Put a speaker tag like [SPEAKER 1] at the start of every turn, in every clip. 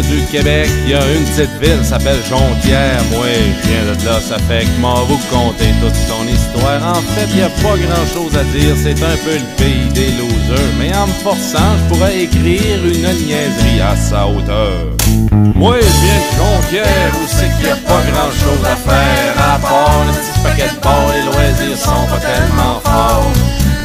[SPEAKER 1] du Québec, il y a une petite ville, s'appelle Jonquière. Moi, je viens de là, ça fait que m'en vous conter toute son histoire. En fait, il y a pas grand chose à dire, c'est un peu le pays des losers. Mais en me forçant, je pourrais écrire une niaiserie à sa hauteur. Moi, je viens de Jonquière, où c'est qu'il y a pas grand chose à faire. À part le petit paquet de bars, les loisirs sont pas tellement forts.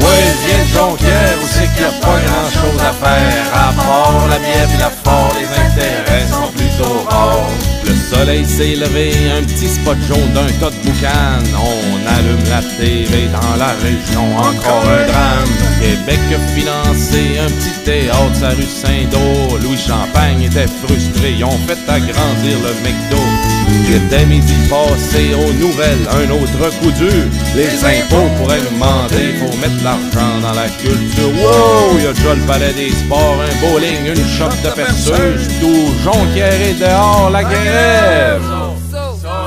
[SPEAKER 1] Moi, je viens de Jonquière, où c'est qu'il y a pas grand chose à faire. À part la bière et la fort, les intérêts sont plutôt rares. Le soleil s'est levé, un petit spot jaune d'un tas de boucan. On allume la TV dans la région, encore un drame. Québec a financé un petit théâtre sa rue Saint-Do. Louis Champagne était frustré, ils ont fait agrandir le McDo. Dès midi passé aux nouvelles, un autre coup dur. Les impôts pourraient demander pour mettre l'argent dans la culture. Wow, y'a déjà le palais des sports, un bowling, une shop de perceuse. Tout Jonquière est dehors, la grève.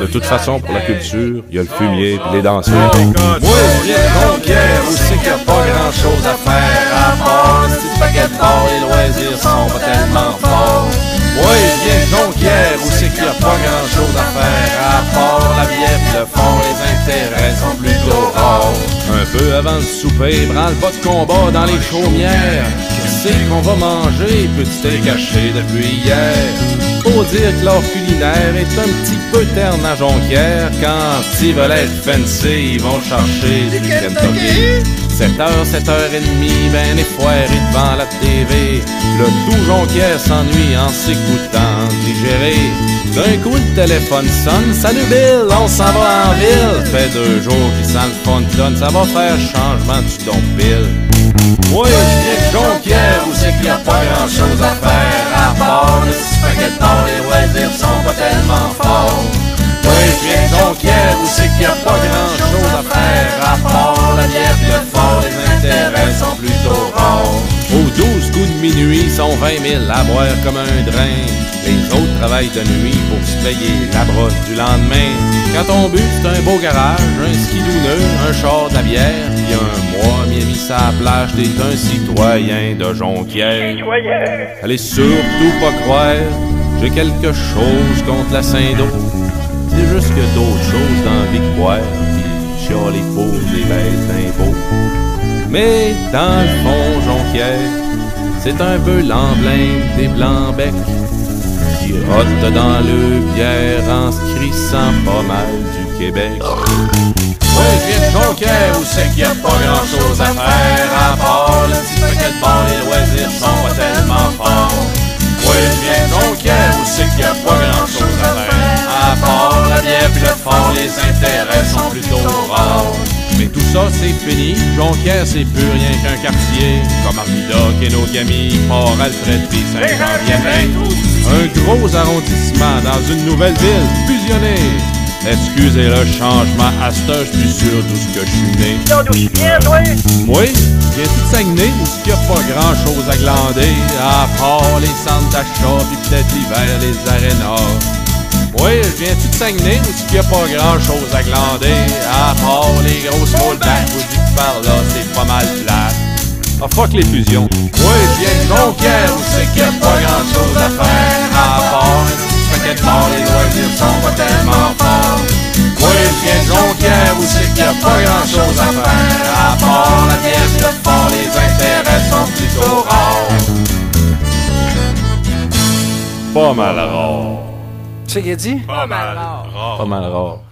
[SPEAKER 1] De toute façon, pour la culture, il y a le fumier et les danseurs. Moi, je viens de Jonquière, où c'est qu'il n'y a pas grand chose à faire. À part le petit paquet de bars, les loisirs sont pas tellement forts. Moi, je viens de Jonquière, où c'est qu'il n'y a pas grand chose à faire. À part la bière pis le fort, les intérêts sont plutôt rares. Un peu avant le souper, branle-bas de combat dans les chaumières. Qu'est-ce qu'on va manger, petit caché depuis hier? Faut dire que l'art culinaire est un petit peu terne à Jonquière. Quand ils veulent être fancy, ils vont chercher du Kentucky. 7h, 7h30, ben effoirés devant la TV. Le tout Jonquière s'ennuie en s'écoutant digérer. D'un coup le téléphone sonne, salut Bill, on s'en va en ville. Fait 2 jours qu'il sent le fond de tonne, ça va faire changement du don pile. Moi, je viens de Jonquière, où c'est qu'il n'y a pas grand chose à faire. À part le petit paquet de bars, les loisirs sont pas tellement forts. Moi, je viens de Jonquière, où c'est qu'il n'y a pas grand chose à faire. À part la bière pis le fort, les intérêts sont plutôt rares. Aux 12 coups de minuit, sont 20 000 à boire comme un drain. Les autres travaillent de nuit pour se payer la brosse du lendemain. Quand on but, c'est un beau garage, un skidouneux, un char de la bière. Puis un mois, mis ça à la plage, t'es un citoyen de Jonquière. Allez surtout pas croire, j'ai quelque chose contre la Saint-Do. C'est juste que d'autres choses dans la vie que boire, pis chialer pour des baisses d'impôts. Mais dans le fond, Jonquière, c'est un peu l'emblème des Blancs-Becs qui rotent dans le bière en se crissant pas mal du Québec. Ouais, je viens de Jonquière, où c'est qu'il n'y a pas grand chose à faire. À part le petit paquet de bars, les loisirs sont pas tellement forts. Ouais, je viens de Jonquière, où c'est qu'il n'y a pas grand chose à faire. À part la bière pis le fort, les intérêts sont plutôt rares. Mais tout ça c'est fini, Jonquière c'est plus rien qu'un quartier. Comme Armida, Kenogami, Port-Alfred pis Saint-Jean-Vianney. Un gros arrondissement dans une nouvelle ville fusionnée. Excusez le changement, à cette heure, je suis sûr d'où ce que je suis né.
[SPEAKER 2] D'où je viens, toi?
[SPEAKER 1] Oui, je viens tout de Saguenay, où il n'y a pas grand chose à glander. À part les centres d'achat, puis peut-être l'hiver, les arénas. Oui, je viens tout de Saguenay, où il n'y a pas grand chose à glander. À part les grosses rollbacks, vous dites que par là, c'est pas mal plat. Ah, fuck les fusions. Oui, je viens de Jonquière, où c'est qu'il n'y a pas grand chose à faire. À part un petit paquet de bars, les loisirs sont pas tellement forts. Oui, je viens de Jonquière, où c'est qu'il n'y a pas grand chose à faire. À part la bière, le fort, les intérêts sont plutôt rares. Pas mal rare.
[SPEAKER 3] Tu sais qu'il a dit?
[SPEAKER 1] Pas mal rare. Pas mal rare.